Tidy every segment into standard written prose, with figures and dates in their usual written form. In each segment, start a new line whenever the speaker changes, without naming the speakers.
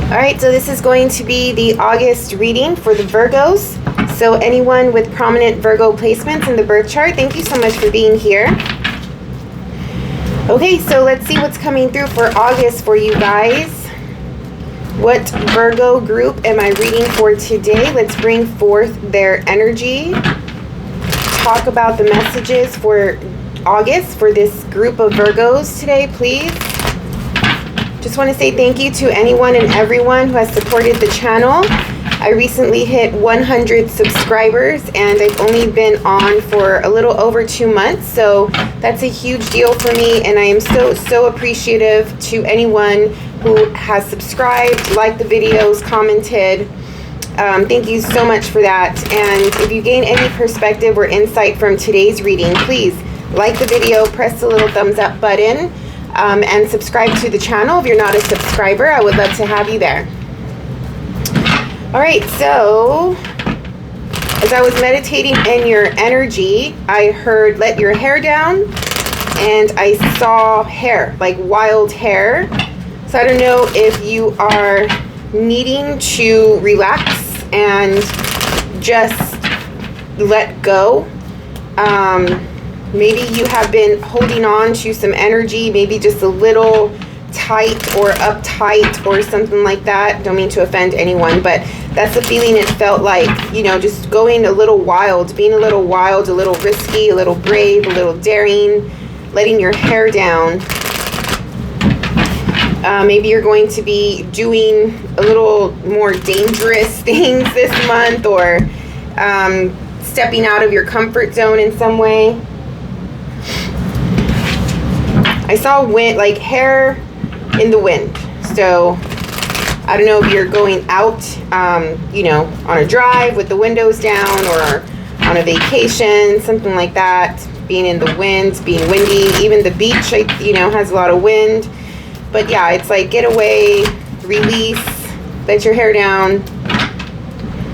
Alright, so this is going to be the August reading for the Virgos. So anyone with prominent Virgo placements in the birth chart, thank you so much for being here. Okay, so let's see what's coming through for August for you guys. What Virgo group am I reading for today? Let's bring forth their energy. Talk about the messages for August for this group of Virgos today, please. Just want to say thank you to anyone and everyone who has supported the channel. I recently hit 100 subscribers and I've only been on for a little over 2 months, so that's a huge deal for me, and I am so appreciative to anyone who has subscribed, liked the videos, commented. Thank you so much for that. And if you gain any perspective or insight from today's reading, please like the video, press the little thumbs up button, and subscribe to the channel if you're not a subscriber. I would love to have you there. Alright, so as I was meditating in your energy, I heard let your hair down, and I saw hair, like wild hair. So I don't know if you are needing to relax and just let go. Maybe you have been holding on to some energy, maybe just a little tight or uptight or something like that. Don't mean to offend anyone, but that's the feeling it felt like, you know, just going a little wild, being a little wild, a little risky, a little brave, a little daring, letting your hair down. Maybe you're going to be doing a little more dangerous things this month, or stepping out of your comfort zone in some way. I saw wind, like hair in the wind. So I don't know if you're going out, you know, on a drive with the windows down, or on a vacation, something like that. Being in the wind, being windy. Even the beach, you know, has a lot of wind. But yeah, it's like get away, release, let your hair down,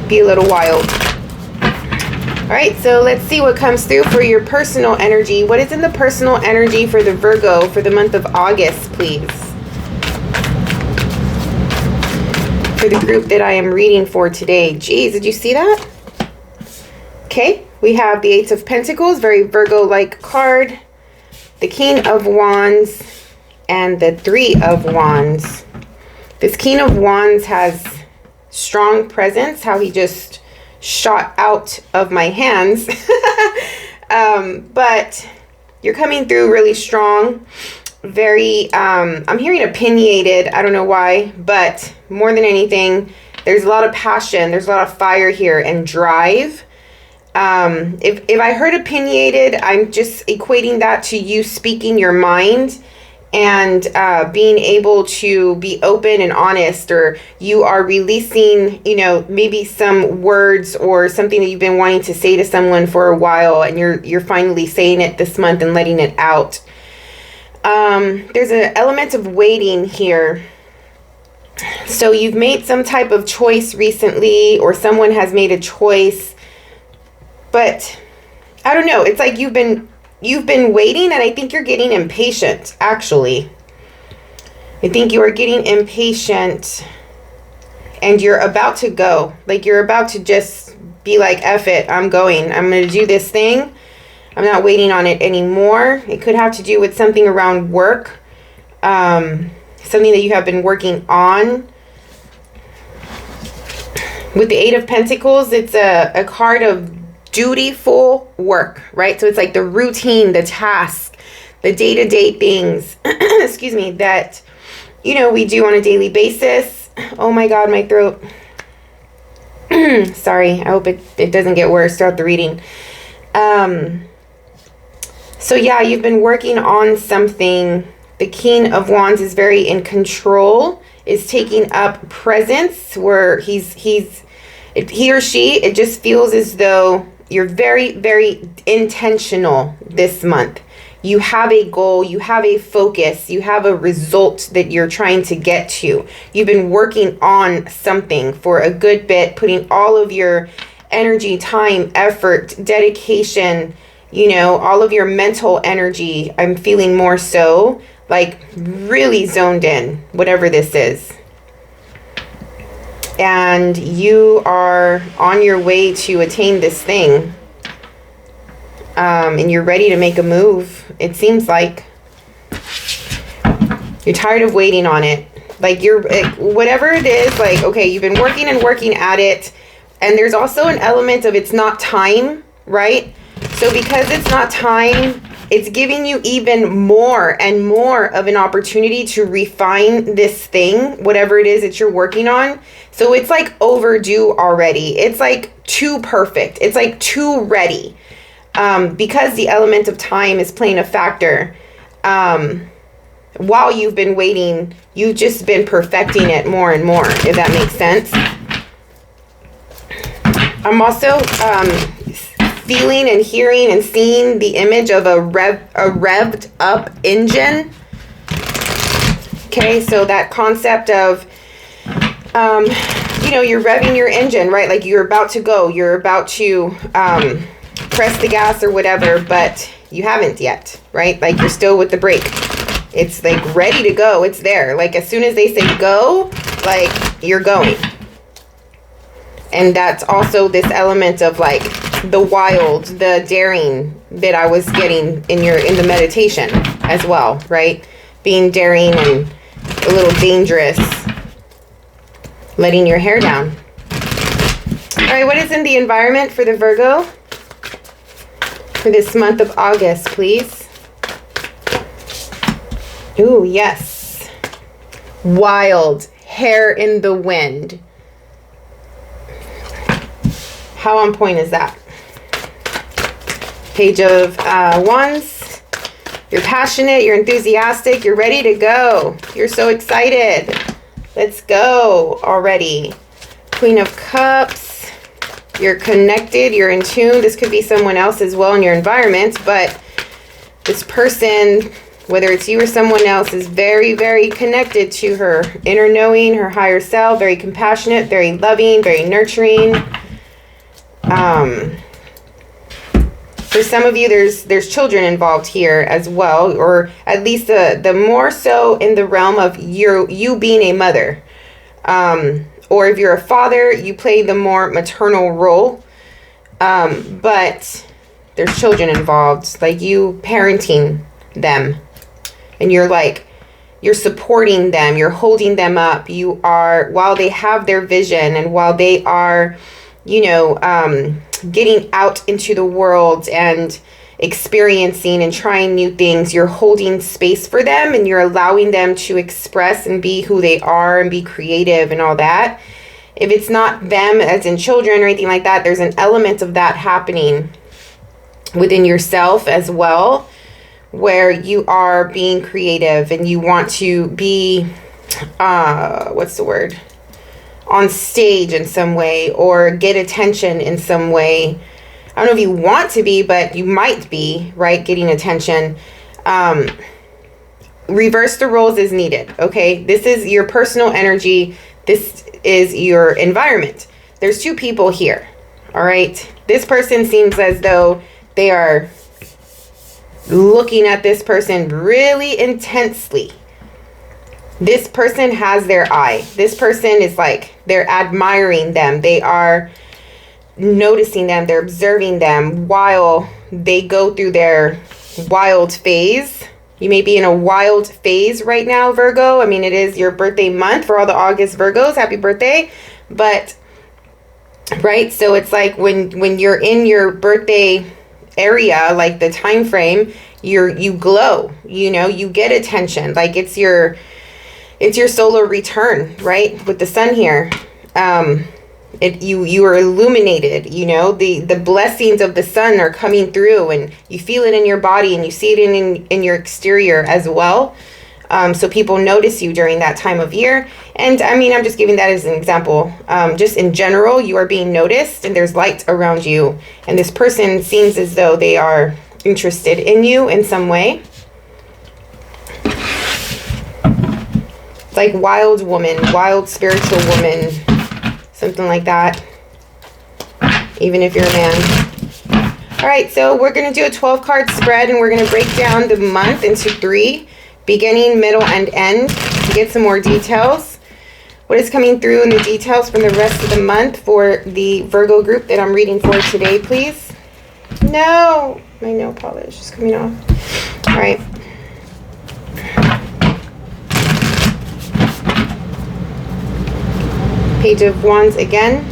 be a little wild. Alright, so let's see what comes through for your personal energy. What is in the personal energy for the Virgo for the month of August, please? For the group that I am reading for today. Geez, did you see that? Okay, we have the Eight of Pentacles, very Virgo-like card. The King of Wands and the Three of Wands. This King of Wands has strong presence, how he just shot out of my hands. But you're coming through really strong, very I'm hearing opinionated. I don't know why, but more than anything, there's a lot of passion, there's a lot of fire here and drive. If I heard opinionated, I'm just equating that to you speaking your mind and being able to be open and honest, or you are releasing, you know, maybe some words or something that you've been wanting to say to someone for a while, and you're finally saying it this month and letting it out. There's an element of waiting here. So you've made some type of choice recently, or someone has made a choice, but I don't know, it's like you've been waiting, and I think you're getting impatient, actually. I think you are getting impatient, and you're about to go. Like, you're about to just be like, F it, I'm going. I'm going to do this thing. I'm not waiting on it anymore. It could have to do with something around work. Something that you have been working on. With the Eight of Pentacles, it's a card of dutiful work, right? So it's like the routine, the task, the day-to-day things, excuse me, that, you know, we do on a daily basis. Oh my God, my throat. Sorry, I hope it doesn't get worse throughout the reading. So yeah, you've been working on something. The King of Wands is very in control, is taking up presence, where he or she, it just feels as though you're very intentional this month. You have a goal, you have a focus, you have a result that you're trying to get to. You've been working on something for a good bit, putting all of your energy, time, effort, dedication, you know, all of your mental energy. I'm feeling more so like really zoned in, whatever this is. and you are on your way to attain this thing. And you're ready to make a move. It seems like you're tired of waiting on it. Like whatever it is, like, okay, you've been working and working at it. And there's also an element of it's not time, right? So because it's not time, it's giving you even more and more of an opportunity to refine this thing, whatever it is that you're working on. So it's like overdue already. It's like too perfect. It's like too ready. Because the element of time is playing a factor. While you've been waiting, you've just been perfecting it more and more, if that makes sense. I'm also feeling and hearing and seeing the image of a revved up engine. Okay, so that concept of, you know, you're revving your engine, right? Like you're about to go, you're about to press the gas or whatever, but you haven't yet, right? Like you're still with the brake. It's like ready to go. It's there. Like as soon as they say go, like you're going. And that's also this element of like the wild, the daring that I was getting in the meditation as well, right? Being daring and a little dangerous. Letting your hair down. All right, what is in the environment for the Virgo for this month of August, please? Ooh, yes. Wild. Hair in the wind. How on point is that? Page of Wands. You're passionate. You're enthusiastic. You're ready to go. You're so excited. Let's go already. Queen of Cups. You're connected. You're in tune. This could be someone else as well in your environment, but this person, whether it's you or someone else, is very, very connected to her inner knowing, her higher self, very compassionate, very loving, very nurturing. For some of you, there's children involved here as well, or at least the more so in the realm of you being a mother. Or if you're a father, you play the more maternal role. But there's children involved, like you parenting them. And you're supporting them, you're holding them up. You are, while they have their vision and while they are, you know, getting out into the world and experiencing and trying new things, you're holding space for them and you're allowing them to express and be who they are and be creative and all that. If it's not them as in children or anything like that, there's an element of that happening within yourself as well, where you are being creative and you want to be, what's the word? On stage in some way or get attention in some way. I don't know if you want to be, but you might be, right? Getting attention. Reverse the roles as needed, okay? This is your personal energy. This is your environment. There's two people here, all right? This person seems as though they are looking at this person really intensely. This person has their eye. This person is like, they're admiring them. They are noticing them. They're observing them while they go through their wild phase. You may be in a wild phase right now, Virgo. I mean, it is your birthday month for all the August Virgos. Happy birthday. But, right, so it's like when you're in your birthday area, like the time frame, you glow, you know, you get attention. Like it's your solar return, right? With the sun here. You are illuminated, you know, the blessings of the sun are coming through and you feel it in your body and you see it in your exterior as well. So people notice you during that time of year. And I mean, I'm just giving that as an example. Just in general, you are being noticed and there's light around you. And this person seems as though they are interested in you in some way. Like wild woman, wild spiritual woman, something like that. Even if you're a man. All right, so we're going to do a 12 card spread and we're going to break down the month into 3, beginning, middle, and end to get some more details. What is coming through in the details from the rest of the month for the Virgo group that I'm reading for today, please? No, my nail polish is coming off. All right. Page of Wands again.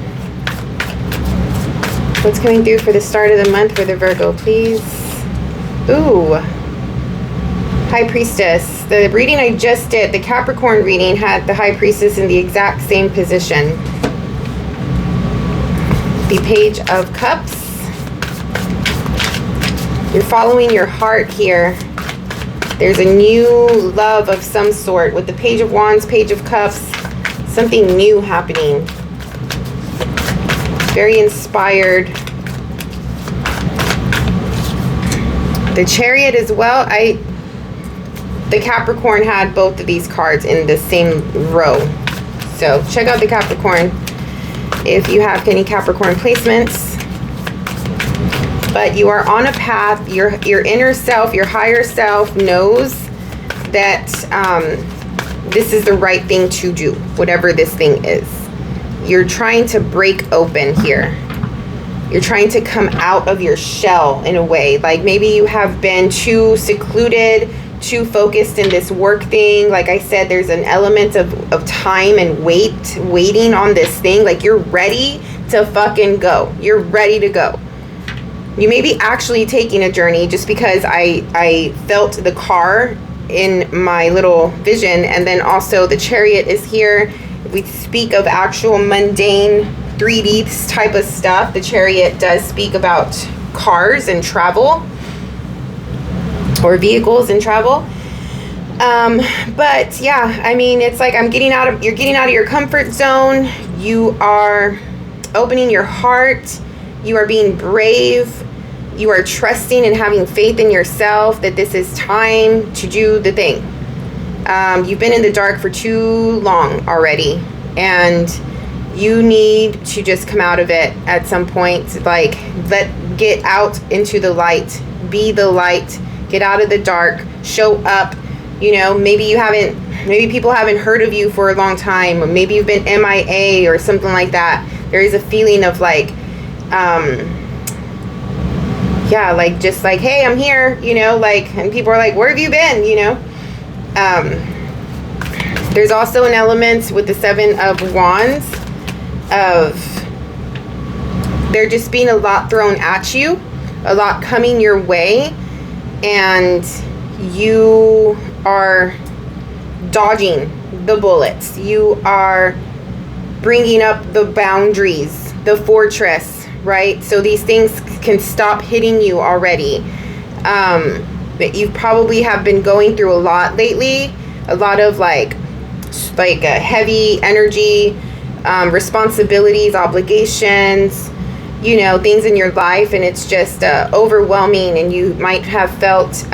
What's coming through for the start of the month for the Virgo, please? Ooh. High Priestess. The reading I just did, the Capricorn reading, had the High Priestess in the exact same position. The Page of Cups. You're following your heart here. There's a new love of some sort with the Page of Wands, Page of Cups. Something new happening. Very inspired. The Chariot as well. The Capricorn had both of these cards in the same row. So check out the Capricorn if you have any Capricorn placements. But you are on a path. Your inner self, your higher self knows that this is the right thing to do, whatever this thing is. You're trying to break open here. You're trying to come out of your shell in a way. Like maybe you have been too secluded, too focused in this work thing. Like I said, there's an element of time and waiting on this thing. Like you're ready to fucking go. You're ready to go. You may be actually taking a journey, just because I felt the car in my little vision, and then also the Chariot is here. If we speak of actual mundane 3D type of stuff, the Chariot does speak about cars and travel, or vehicles and travel. But yeah, I mean, it's like you're getting out of your comfort zone. You are opening your heart. You are being brave. You are trusting and having faith in yourself that this is time to do the thing. You've been in the dark for too long already, and you need to just come out of it at some point. Like, get out into the light. Be the light. Get out of the dark. Show up. You know, maybe people haven't heard of you for a long time, or maybe you've been MIA or something like that. There is a feeling of like, yeah, like just like, hey, I'm here, you know, like, and people are like, where have you been, you know? There's also an element with the Seven of Wands of there just being a lot thrown at you, a lot coming your way, and you are dodging the bullets. You are bringing up the boundaries, the fortress, right? So these things can stop hitting you already. But you probably have been going through a lot lately, a lot of like a heavy energy, responsibilities, obligations, you know, things in your life, and it's just overwhelming, and you might have felt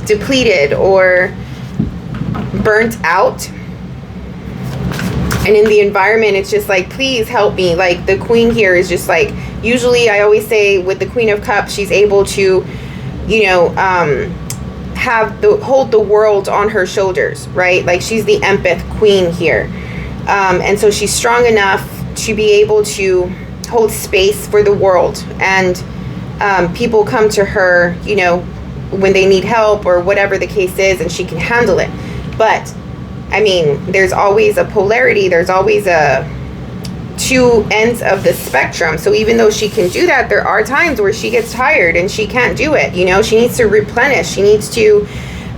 depleted or burnt out. And in the environment, it's just like, please help me. Like the Queen here is just like, usually I always say with the Queen of Cups, she's able to, you know, hold the world on her shoulders, right? Like she's the empath queen here. And so she's strong enough to be able to hold space for the world. And people come to her, you know, when they need help or whatever the case is, and she can handle it. But I mean, there's always a polarity. There's always two ends of the spectrum. So even though she can do that, there are times where she gets tired and she can't do it. You know, she needs to replenish. She needs to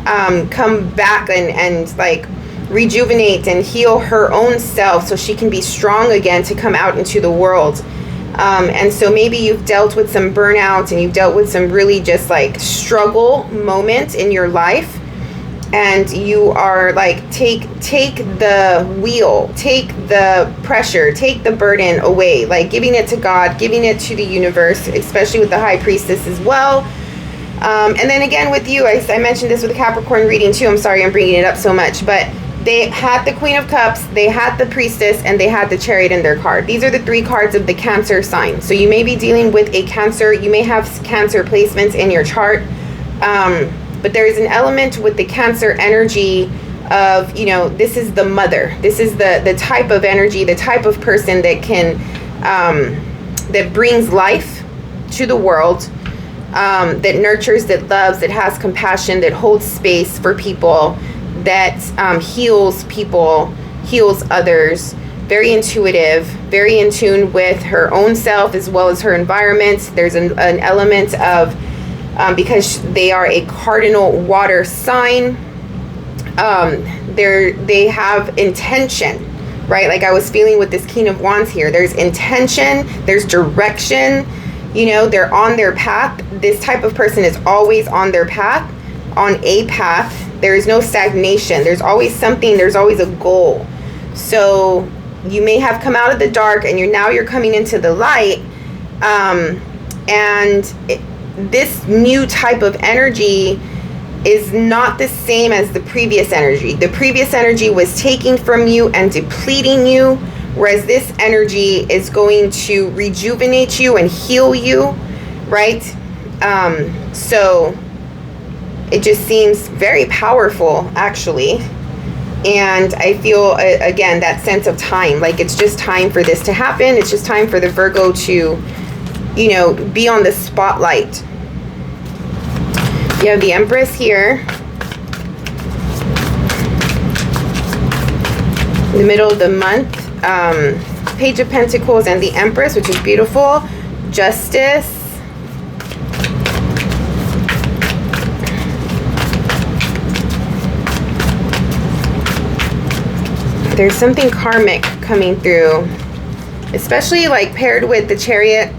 come back and like rejuvenate and heal her own self so she can be strong again to come out into the world. And so maybe you've dealt with some burnout, and you've dealt with some really just like struggle moment in your life. And you are like, take the wheel, take the pressure, take the burden away, like giving it to God, giving it to the universe, especially with the High Priestess as well. And then again with you, I mentioned this with the Capricorn reading too. I'm sorry I'm bringing it up so much, but they had the Queen of Cups, they had the Priestess, and they had the Chariot in their card. These are the three cards of the Cancer sign. So you may be dealing with a Cancer. You may have Cancer placements in your chart. But there is an element with the Cancer energy of, you know, this is the mother. This is the type of energy, the type of person that can, that brings life to the world, that nurtures, that loves, that has compassion, that holds space for people, that heals people, heals others. Very intuitive, very in tune with her own self as well as her environment. There's an element of, because they are a cardinal water sign, they have intention, right? Like I was feeling with this King of Wands here. There's intention, there's direction, you know, they're on their path. This type of person is always on their path, on a path. There is no stagnation. There's always something, there's always a goal. So you may have come out of the dark and you're coming into the light. This new type of energy is not the same as the previous energy. The previous energy was taking from you and depleting you, whereas this energy is going to rejuvenate you and heal you, right? So it just seems very powerful, actually. And I feel, again, that sense of time. Like it's just time for this to happen. It's just time for the Virgo to, you know, be on the spotlight. You have the Empress here. In the middle of the month. Page of Pentacles and the Empress, which is beautiful. Justice. There's something karmic coming through, especially like paired with the Chariot,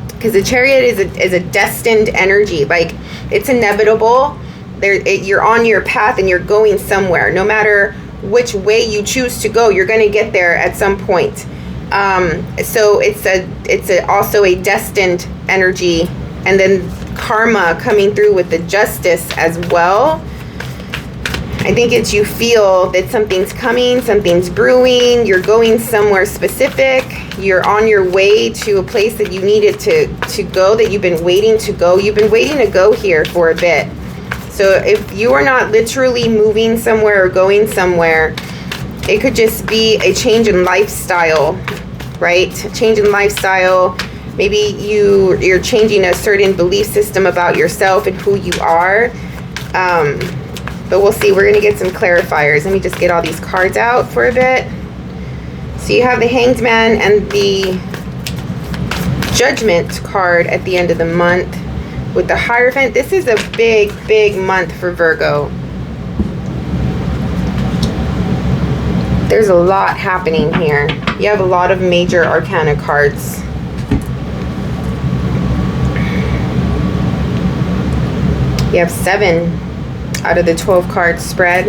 because the Chariot is a destined energy. Like it's inevitable. You're on your path and you're going somewhere. No matter which way you choose to go, you're going to get there at some point. So it's also a destined energy, and then karma coming through with the Justice as well. I think it's you feel that something's coming, something's brewing, you're going somewhere specific, you're on your way to a place that you needed to go, that you've been waiting to go. You've been waiting to go here for a bit. So if you are not literally moving somewhere or going somewhere, it could just be a change in lifestyle, right? A change in lifestyle. Maybe you're changing a certain belief system about yourself and who you are. But we'll see. We're going to get some clarifiers. Let me just get all these cards out for a bit. So you have the Hanged Man and the Judgment card at the end of the month with the Hierophant. This is a big, big month for Virgo. There's a lot happening here. You have a lot of major arcana cards. You have 7 out of the 12 card spread,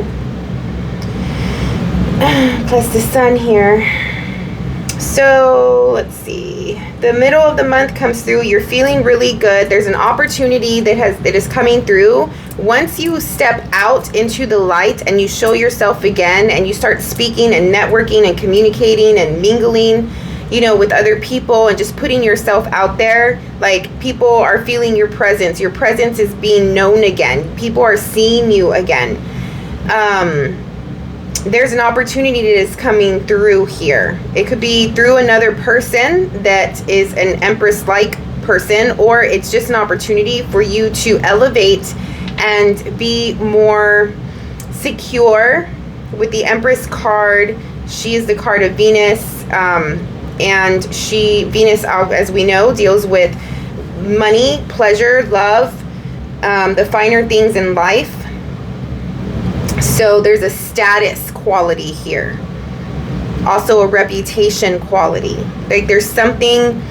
plus the Sun here. So let's see, the middle of the month comes through. You're feeling really good. There's an opportunity that is coming through. Once you step out into the light and you show yourself again and you start speaking and networking and communicating and mingling, you know, with other people and just putting yourself out there, like people are feeling your presence. Your presence is being known again. People are seeing you again. There's an opportunity that is coming through here. It could be through another person that is an Empress-like person, or it's just an opportunity for you to elevate and be more secure. With the Empress card, she is the card of Venus. And Venus, as we know, deals with money, pleasure, love, the finer things in life. So there's a status quality here. Also a reputation quality. Like there's something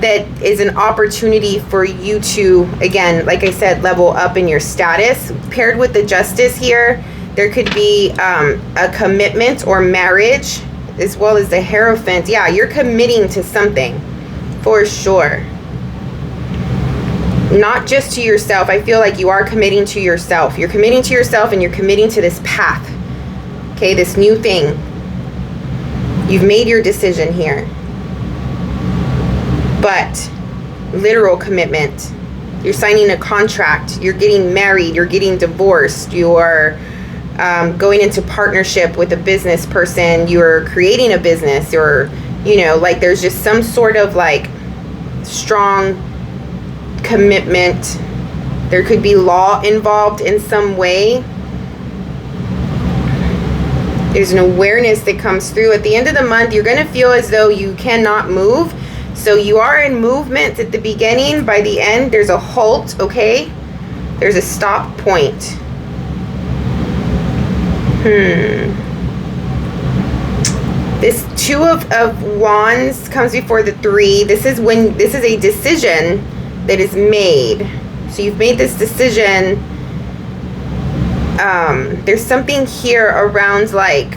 that is an opportunity for you to, again, like I said, level up in your status. Paired with the Justice here, there could be a commitment or marriage, as well as the Hierophant. Yeah, you're committing to something for sure. Not just to yourself. I feel like you are committing to yourself. You're committing to yourself and you're committing to this path. Okay, this new thing. You've made your decision here. But literal commitment. You're signing a contract. You're getting married. You're getting divorced. You're going into partnership with a business person, you're creating a business, or, you know, like there's just some sort of like strong commitment. There could be law involved in some way. There's an awareness that comes through. At the end of the month, you're going to feel as though you cannot move. So you are in movement at the beginning. By the end, there's a halt, okay? There's a stop point. This Two of Wands comes before the 3. This is a decision that is made. So you've made this decision. There's something here around, like,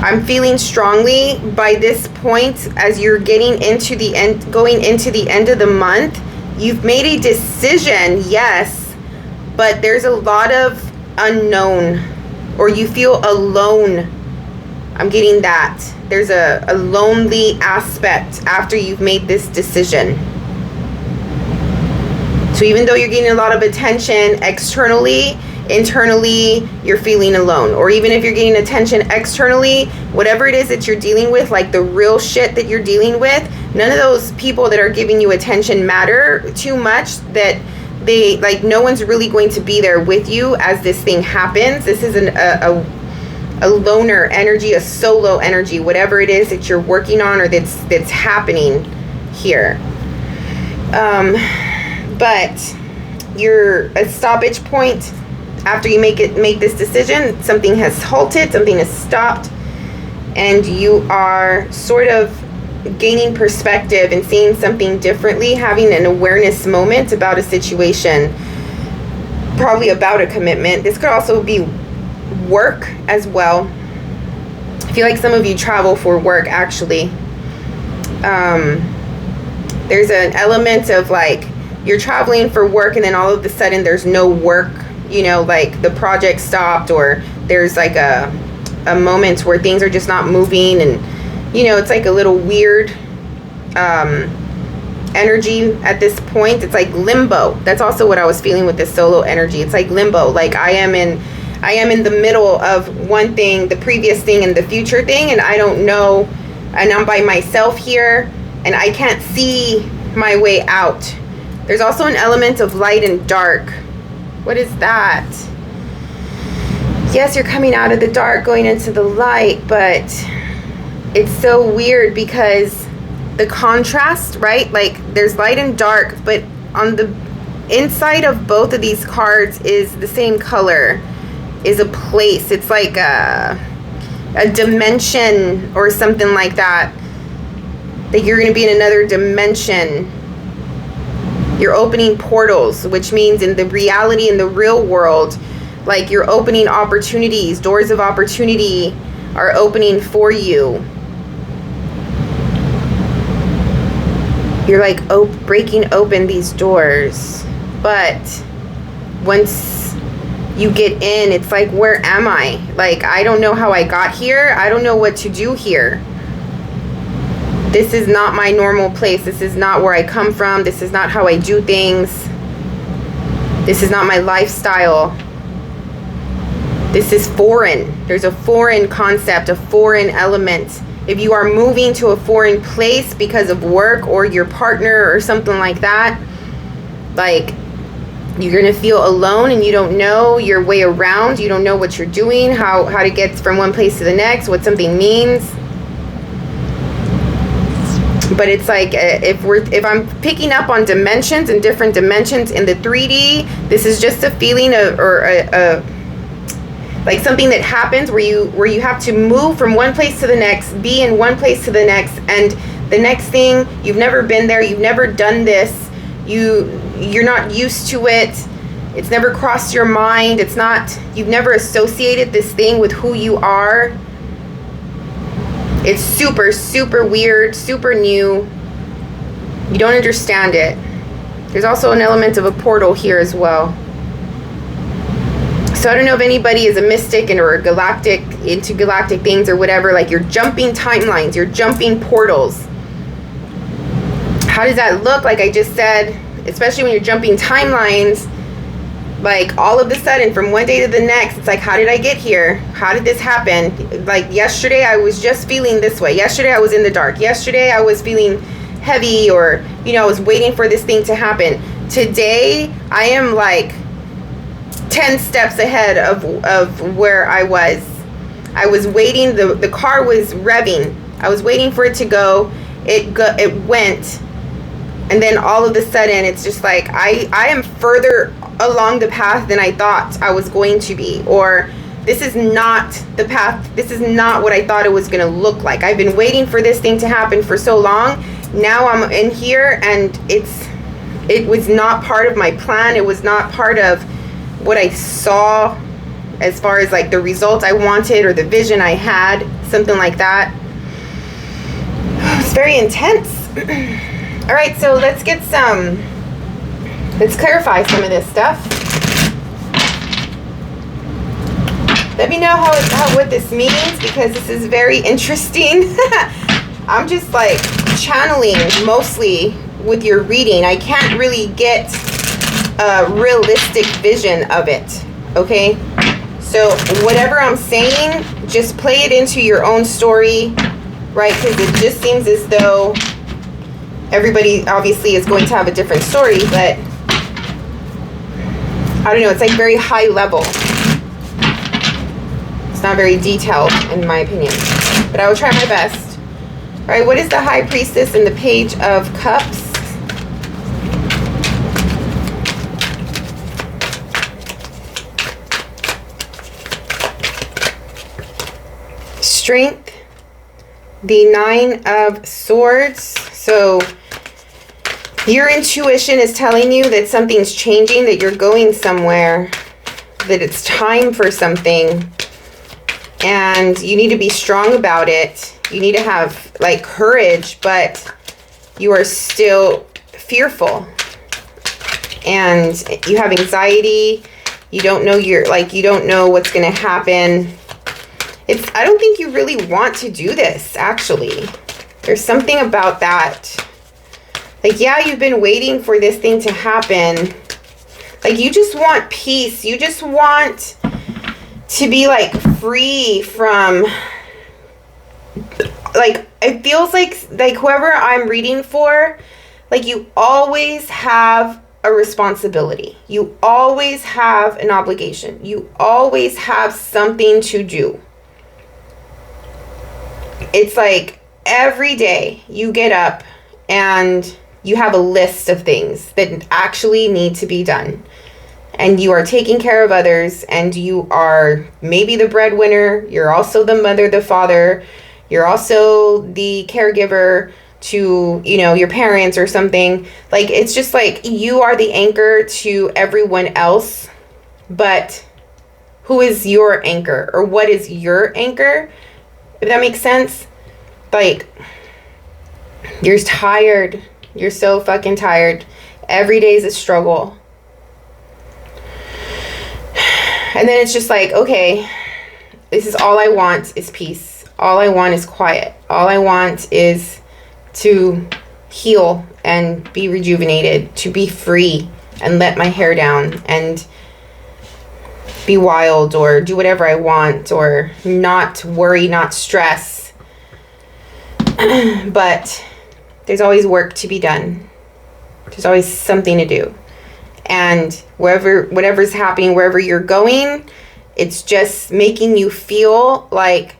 I'm feeling strongly by this point, as you're getting into the end, going into the end of the month, you've made a decision, yes, but there's a lot of unknown, or you feel alone. I'm getting that. There's a lonely aspect after you've made this decision. So even though you're getting a lot of attention externally, internally you're feeling alone. Or even if you're getting attention externally, whatever it is that you're dealing with, like the real shit that you're dealing with, none of those people that are giving you attention matter too much that they, like, no one's really going to be there with you as this thing happens. This is a loner energy, a solo energy, whatever it is that you're working on or that's happening here. But you're a stoppage point. After you make this decision, something has halted, something has stopped, and you are sort of gaining perspective and seeing something differently, having an awareness moment about a situation, probably about a commitment. This could also be work as well. I feel like some of you travel for work, actually. There's an element of, like, you're traveling for work and then all of a sudden there's no work, you know, like the project stopped, or there's like a moment where things are just not moving, and, you know, it's like a little weird energy at this point. It's like limbo. That's also what I was feeling with this solo energy. It's like limbo. Like I am in the middle of one thing, the previous thing, and the future thing, and I don't know, and I'm by myself here, and I can't see my way out. There's also an element of light and dark. What is that? Yes, you're coming out of the dark, going into the light, but it's so weird because the contrast, right? Like there's light and dark, but on the inside of both of these cards is the same color, is a place. It's like a dimension or something like that, that you're going to be in another dimension. You're opening portals, which means in the reality, in the real world, like you're opening opportunities. Doors of opportunity are opening for you. You're like breaking open these doors. But once you get in, it's like, where am I? Like, I don't know how I got here. I don't know what to do here. This is not my normal place. This is not where I come from. This is not how I do things. This is not my lifestyle. This is foreign. There's a foreign concept, a foreign element. If you are moving to a foreign place because of work or your partner or something like that, like, you're going to feel alone and you don't know your way around. You don't know what you're doing, how to get from one place to the next, what something means. But it's like, if I'm picking up on dimensions and different dimensions in the 3D, this is just a feeling of, or like something that happens where you have to move from one place to the next, be in one place to the next, and the next thing, you've never been there, you've never done this, you're not used to it, it's never crossed your mind, you've never associated this thing with who you are. It's super, super weird, super new. You don't understand it. There's also an element of a portal here as well. So I don't know if anybody is a mystic or a galactic, into galactic things or whatever. Like, you're jumping timelines, you're jumping portals. How does that look? Like I just said, especially when you're jumping timelines, Like all of a sudden, from one day to the next, it's like, how did I get here? How did this happen? Like yesterday I was just feeling this way. Yesterday I was in the dark. Yesterday I was feeling heavy, or I was waiting for this thing to happen. Today I am like 10 steps ahead of where I was. I was waiting, the car was revving. I was waiting for it to go. It went. And then all of a sudden, it's just like, I am further along the path than I thought I was going to be. Or this is not the path. This is not what I thought it was going to look like. I've been waiting for this thing to happen for so long. Now I'm in here, and it was not part of my plan. It was not part of what I saw as far as like the result I wanted or the vision I had. Something like that. It's very intense. All right, so let's clarify some of this stuff. Let me know what this means, because this is very interesting. I'm just like channeling mostly with your reading. I can't really get a realistic vision of it, okay? So whatever I'm saying, just play it into your own story, right? Because it just seems as though everybody obviously is going to have a different story, but I don't know, it's like very high level. It's not very detailed in my opinion, but I will try my best. All right, what is the High Priestess in the Page of Cups? Strength, the Nine of Swords. So your intuition is telling you that something's changing, that you're going somewhere, that it's time for something, and you need to be strong about it. You need to have like courage, but you are still fearful, and you have anxiety. You don't know you don't know what's going to happen. I don't think you really want to do this, actually. There's something about that. Like, yeah, you've been waiting for this thing to happen. Like, you just want peace. You just want to be, like, free from... Like, it feels like whoever I'm reading for, like, you always have a responsibility. You always have an obligation. You always have something to do. It's like every day you get up and you have a list of things that actually need to be done. And you are taking care of others, and you are maybe the breadwinner. You're also the mother, the father. You're also the caregiver to, your parents or something. Like, it's just like you are the anchor to everyone else. But who is your anchor, or what is your anchor? If that makes sense. Like, you're tired. You're so fucking tired. Every day is a struggle. And then it's just like, okay, this is all I want is peace. All I want is quiet. All I want is to heal and be rejuvenated, to be free and let my hair down and be wild or do whatever I want or not worry, not stress. But there's always work to be done. There's always something to do. And whatever's happening, wherever you're going, it's just making you feel like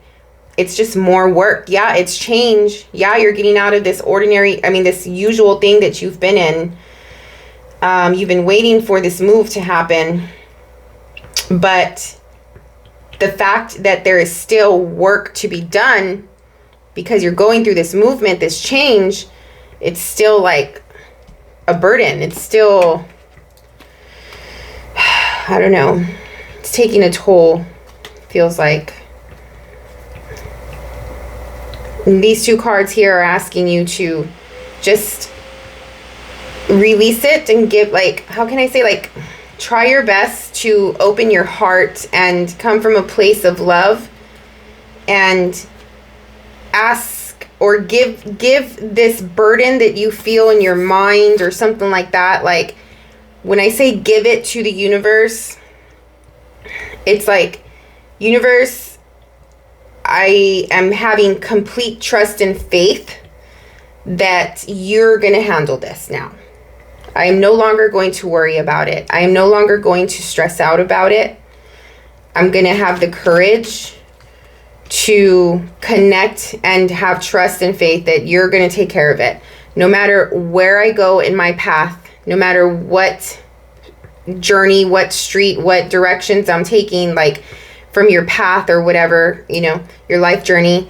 it's just more work. Yeah, it's change. Yeah, you're getting out of this this usual thing that you've been in. You've been waiting for this move to happen. But the fact that there is still work to be done because you're going through this movement, this change, it's still like a burden. It's still, I don't know, it's taking a toll, feels like. And these two cards here are asking you to just release it and give, like, how can I say, like, try your best to open your heart and come from a place of love and ask or give this burden that you feel in your mind or something like that. Like, when I say give it to the universe, it's like, universe, I am having complete trust and faith that you're going to handle this now. I am no longer going to worry about it. I am no longer going to stress out about it. I'm going to have the courage to connect and have trust and faith that you're going to take care of it. No matter where I go in my path, no matter what journey, what street, what directions I'm taking, like from your path or whatever, you know, your life journey,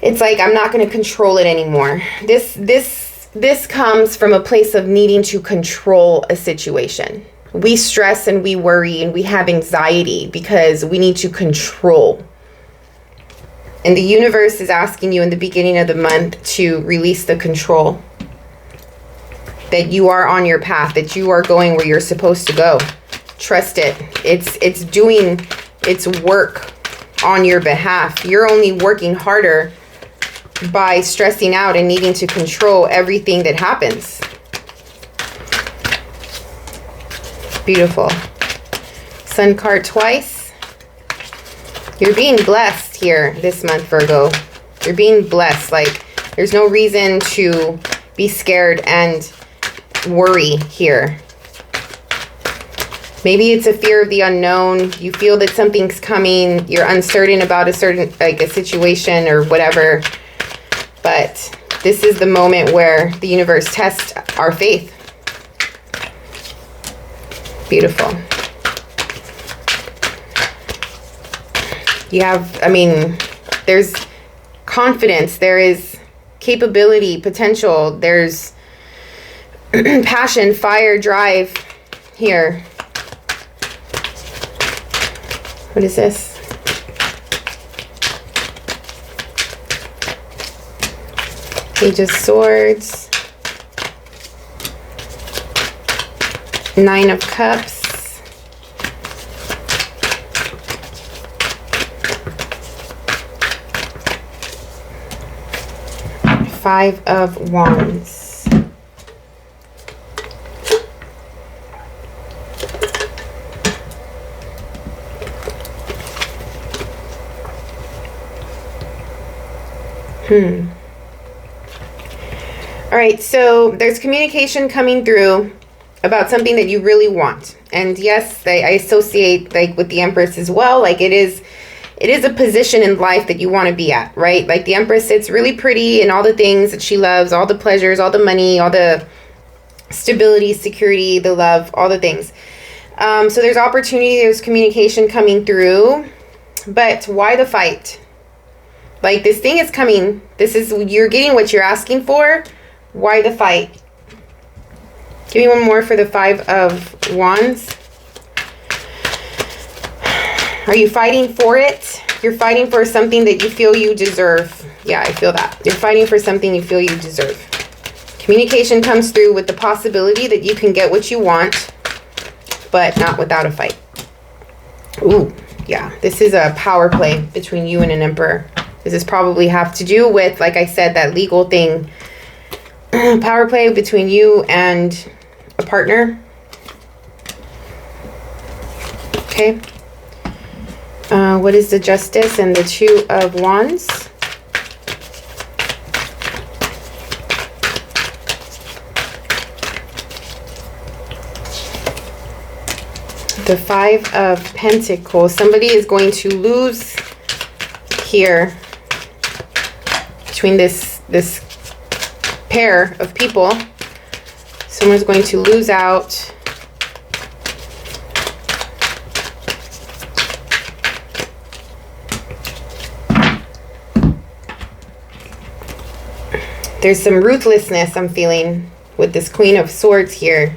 it's like I'm not going to control it anymore. This comes from a place of needing to control a situation. We stress and we worry and we have anxiety because we need to control. And the universe is asking you in the beginning of the month to release the control. That you are on your path, that you are going where you're supposed to go. Trust it. It's doing its work on your behalf. You're only working harder by stressing out and needing to control everything that happens. Beautiful. Sun card twice. You're being blessed here this month, Virgo. You're being blessed. Like, there's no reason to be scared and worry here. Maybe it's a fear of the unknown. You feel that something's coming. You're uncertain about a situation or whatever. But this is the moment where the universe tests our faith. Beautiful. You have, I mean, there's confidence. There is capability, potential. There's passion, fire, drive here. What is this? Page of Swords. 9 of Cups. Five of Wands. All right, so there's communication coming through about something that you really want. And yes, I associate like with the Empress as well. Like it is a position in life that you want to be at, right? Like the Empress sits really pretty and all the things that she loves, all the pleasures, all the money, all the stability, security, the love, all the things. So there's opportunity, there's communication coming through, but why the fight? Like this thing is coming. You're getting what you're asking for. Why the fight? Give me one more for the 5 of Wands. Are you fighting for it? You're fighting for something that you feel you deserve. Yeah, I feel that. You're fighting for something you feel you deserve. Communication comes through with the possibility that you can get what you want, but not without a fight. Ooh, yeah. This is a power play between you and an Emperor. This is probably have to do with, like I said, that legal thing. Power play between you and a partner. Okay. What is the Justice and the 2 of Wands? The 5 of Pentacles. Somebody is going to lose here between this pair of people. Someone's going to lose out. There's some ruthlessness I'm feeling with this Queen of Swords here.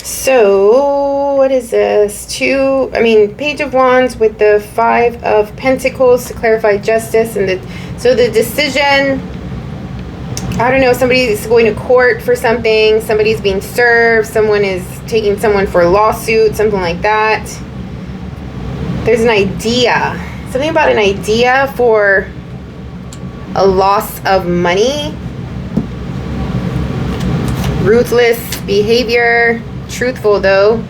So what is this? Page of Wands with the 5 of Pentacles to clarify justice and the decision. I don't know, somebody's going to court for something, somebody's being served, someone is taking someone for a lawsuit, something like that. There's an idea, something about an idea for a loss of money. Ruthless behavior. Truthful though.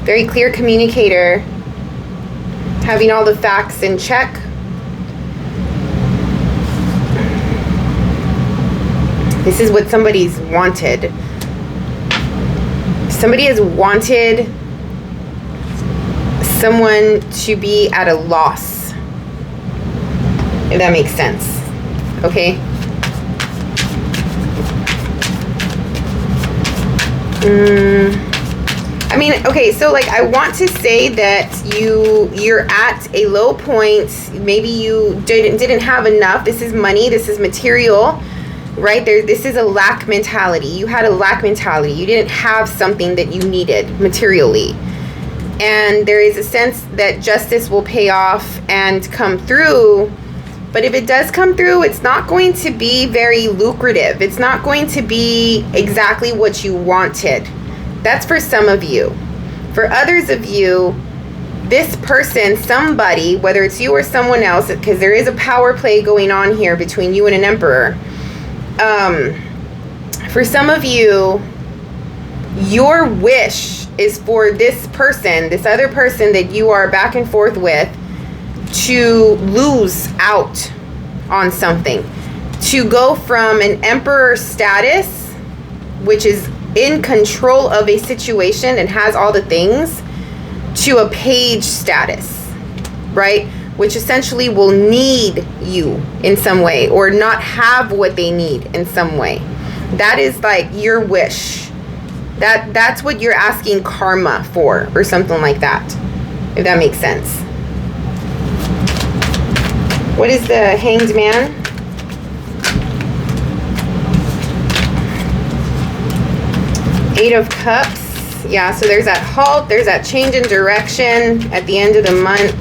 Very clear communicator. Having all the facts in check. This is what somebody's wanted. Somebody has wanted someone to be at a loss. If that makes sense. Okay? I mean, okay, so like I want to say that you're at a low point. Maybe you didn't have enough. This is money, this is material. Right there, this is a lack mentality. You had a lack mentality. You didn't have something that you needed materially. And there is a sense that justice will pay off and come through. But if it does come through, it's not going to be very lucrative. It's not going to be exactly what you wanted. That's for some of you. For others of you, this person, somebody, whether it's you or someone else, because there is a power play going on here between you and an emperor. For some of you, your wish is for this person, this other person that you are back and forth with, to lose out on something, to go from an emperor status, which is in control of a situation and has all the things, to a page status, right? Which essentially will need you in some way or not have what they need in some way. That is like your wish. That's what you're asking karma for or something like that, if that makes sense. What is the Hanged Man? Eight of Cups. Yeah, so there's that halt, there's that change in direction at the end of the month.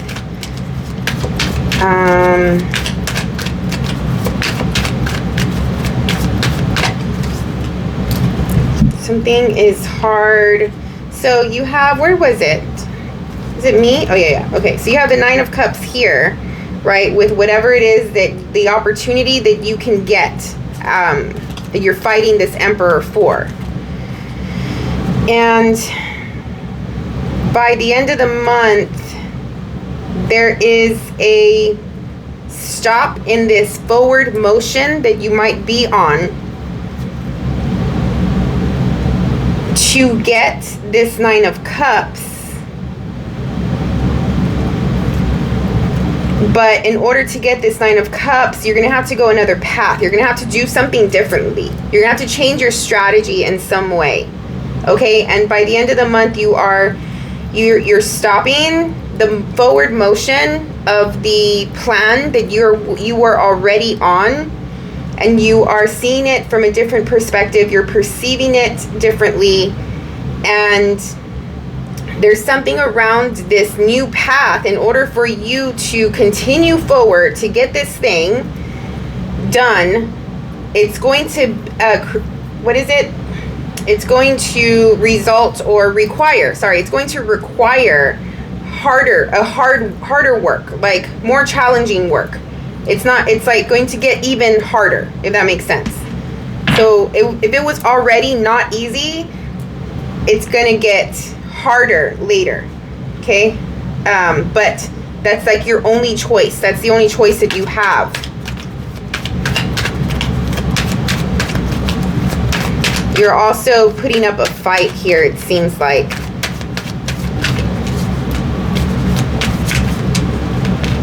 Something is hard. So you have, where was it? Is it me? Oh yeah. Okay, so you have the Nine of Cups here, right? With whatever it is that the opportunity that you can get, that you're fighting this emperor for. And by the end of the month, there is a stop in this forward motion that you might be on to get this Nine of Cups. But in order to get this Nine of Cups, you're going to have to go another path. You're going to have to do something differently. You're going to have to change your strategy in some way. Okay? And by the end of the month, you're stopping the forward motion of the plan that you were already on, and you are seeing it from a different perspective. You're perceiving it differently, and there's something around this new path. In order for you to continue forward to get this thing done, it's going to it's going to result or require, it's going to require harder work, like more challenging work. It's like going to get even harder, if that makes sense. So if it was already not easy, it's gonna get harder later. Okay? But that's like your only choice. That's the only choice that you have. You're also putting up a fight here, it seems like.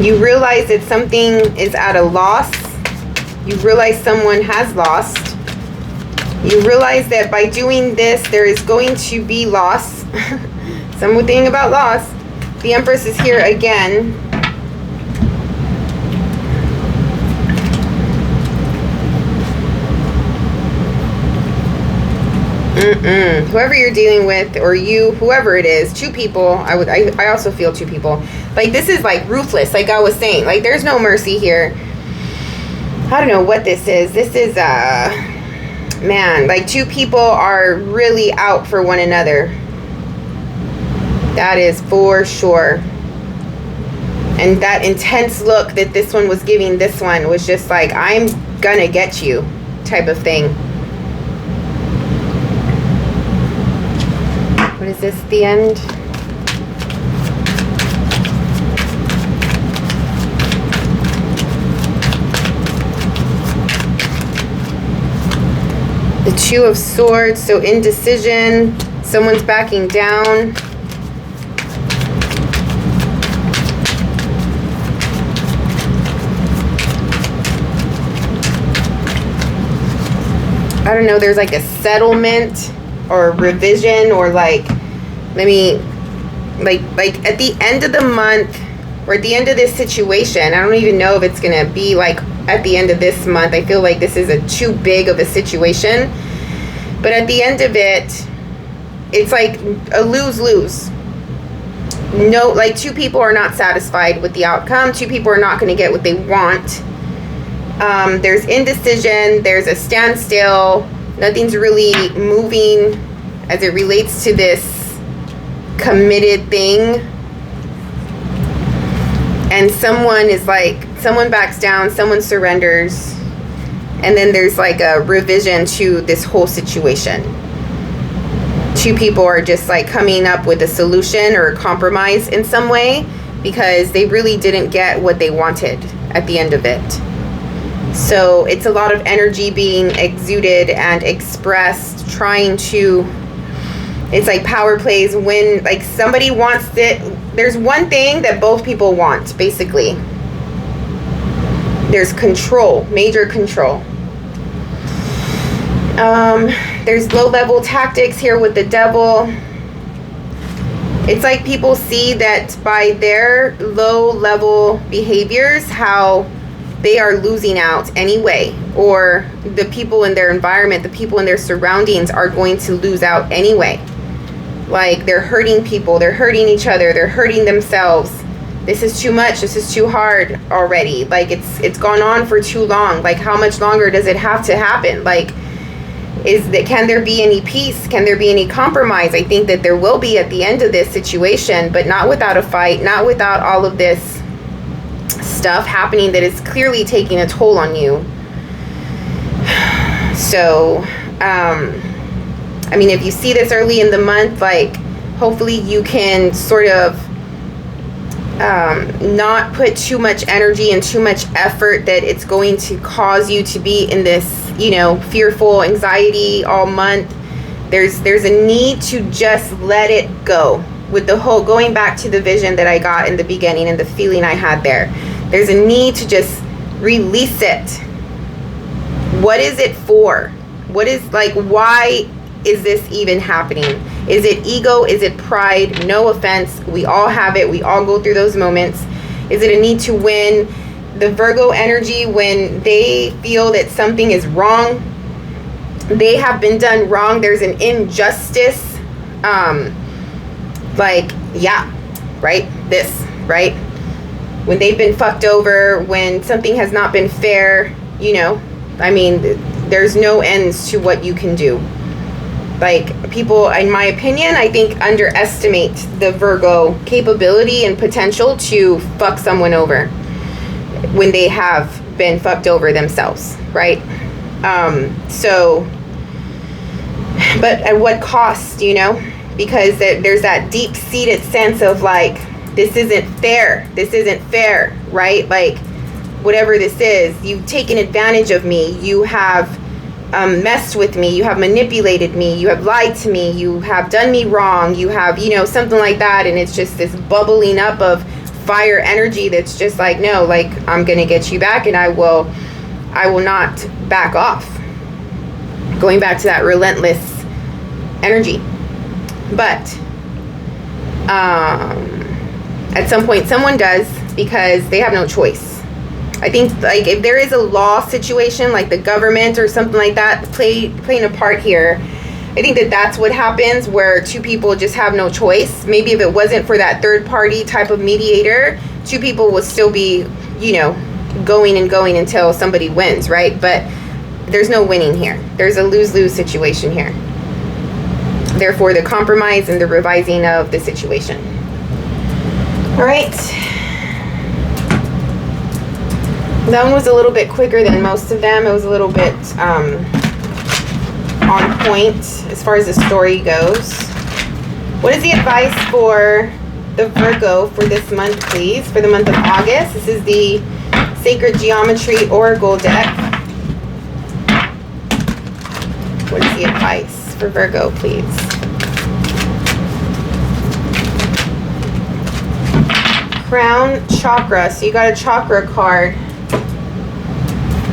You realize that something is at a loss. You realize someone has lost. You realize that by doing this, there is going to be loss. Something about loss. The Empress is here again. Whoever you're dealing with, or you, whoever it is, two people. I also feel two people. Like, this is like ruthless, like I was saying. Like, there's no mercy here. I don't know what this is. This is man, like two people are really out for one another. That is for sure. And that intense look that this one was giving this one was just like, I'm gonna get you type of thing. What is this? The end? The Two of Swords, so indecision. Someone's backing down. I don't know, there's like a settlement or revision, or like, let me, like at the end of the month or at the end of this situation, I don't even know if it's going to be like at the end of this month. I feel like this is too big of a situation. But at the end of it, it's like a lose-lose. No, like two people are not satisfied with the outcome. Two people are not going to get what they want. There's indecision, there's a standstill, nothing's really moving as it relates to this committed thing. And someone is like, someone backs down, someone surrenders, and then there's like a revision to this whole situation. Two people are just like coming up with a solution or a compromise in some way because they really didn't get what they wanted at the end of it. So it's a lot of energy being exuded and expressed, trying to, it's like power plays when like somebody wants it. There's one thing that both people want, basically. There's control, major control. There's low-level tactics here with the devil. It's like people see that by their low-level behaviors, how they are losing out anyway, or the people in their environment, the people in their surroundings are going to lose out anyway. Like they're hurting people, they're hurting each other, they're hurting themselves. This is too much, this is too hard already. Like it's gone on for too long. Like how much longer does it have to happen? Like can there be any peace? Can there be any compromise? I think that there will be at the end of this situation, but not without a fight, not without all of this stuff happening that is clearly taking a toll on you. So I mean, if you see this early in the month, like hopefully you can sort of not put too much energy and too much effort that it's going to cause you to be in this, you know, fearful anxiety all month. There's a need to just let it go. With the whole going back to the vision that I got in the beginning and the feeling I had there, there's a need to just release it. What is it for? What is, like, why is this even happening? Is it ego? Is it pride? No offense. We all have it. We all go through those moments. Is it a need to win? The Virgo energy, when they feel that something is wrong, they have been done wrong. There's an injustice. Like, yeah, right? This, right? When they've been fucked over, when something has not been fair, you know, I mean, there's no ends to what you can do. Like, people, in my opinion, I think underestimate the Virgo capability and potential to fuck someone over when they have been fucked over themselves, right? So, but at what cost, you know? Because there's that deep-seated sense of like, this isn't fair. This isn't fair, right? Like, whatever this is, you've taken advantage of me. You have messed with me. You have manipulated me. You have lied to me. You have done me wrong. You have, you know, something like that. And it's just this bubbling up of fire energy that's just like, no, like, I'm going to get you back, and I will not back off. Going back to that relentless energy. But at some point someone does, because they have no choice. I think, like, if there is a law situation, like the government or something like that playing a part here, I think that's what happens, where two people just have no choice. Maybe if it wasn't for that third party type of mediator, two people would still be, you know, going and going until somebody wins, right? But there's no winning here. There's a lose-lose situation here. Therefore, the compromise and the revising of the situation. All right. That one was a little bit quicker than most of them. It was a little bit on point as far as the story goes. What is the advice for the Virgo for this month, please? For the month of August. This is the Sacred Geometry Oracle deck. What is the advice for Virgo, please? Crown Chakra. So you got a chakra card.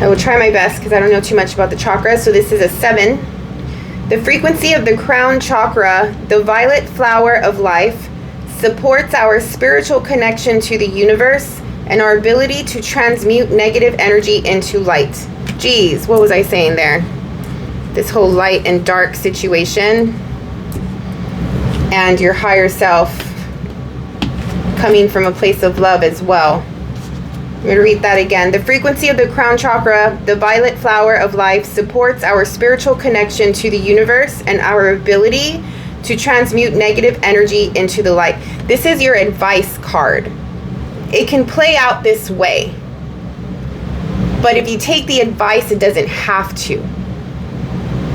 I will try my best because I don't know too much about the chakra. So this is a 7. The frequency of the crown chakra, the violet flower of life, supports our spiritual connection to the universe and our ability to transmute negative energy into light. Geez, what was I saying there? This whole light and dark situation and your higher self coming from a place of love as well. I'm going to read that again. The frequency of the crown chakra, the violet flower of life, supports our spiritual connection to the universe and our ability to transmute negative energy into the light. This is your advice card. It can play out this way, but if you take the advice, it doesn't have to,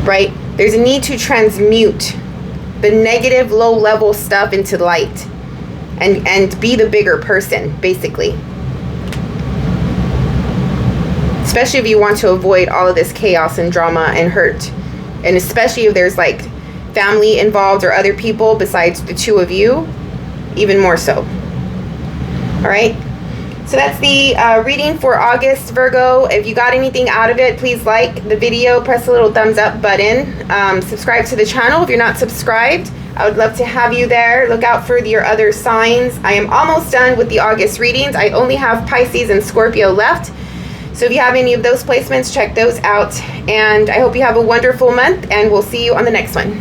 right? There's a need to transmute the negative, low-level stuff into light and be the bigger person, basically. Especially if you want to avoid all of this chaos and drama and hurt. And especially if there's like family involved or other people besides the two of you, even more so. All right. So that's the reading for August, Virgo. If you got anything out of it, please like the video, press the little thumbs up button, subscribe to the channel if you're not subscribed. I would love to have you there. Look out for your other signs. I am almost done with the August readings. I only have Pisces and Scorpio left. So if you have any of those placements, check those out. And I hope you have a wonderful month, and we'll see you on the next one.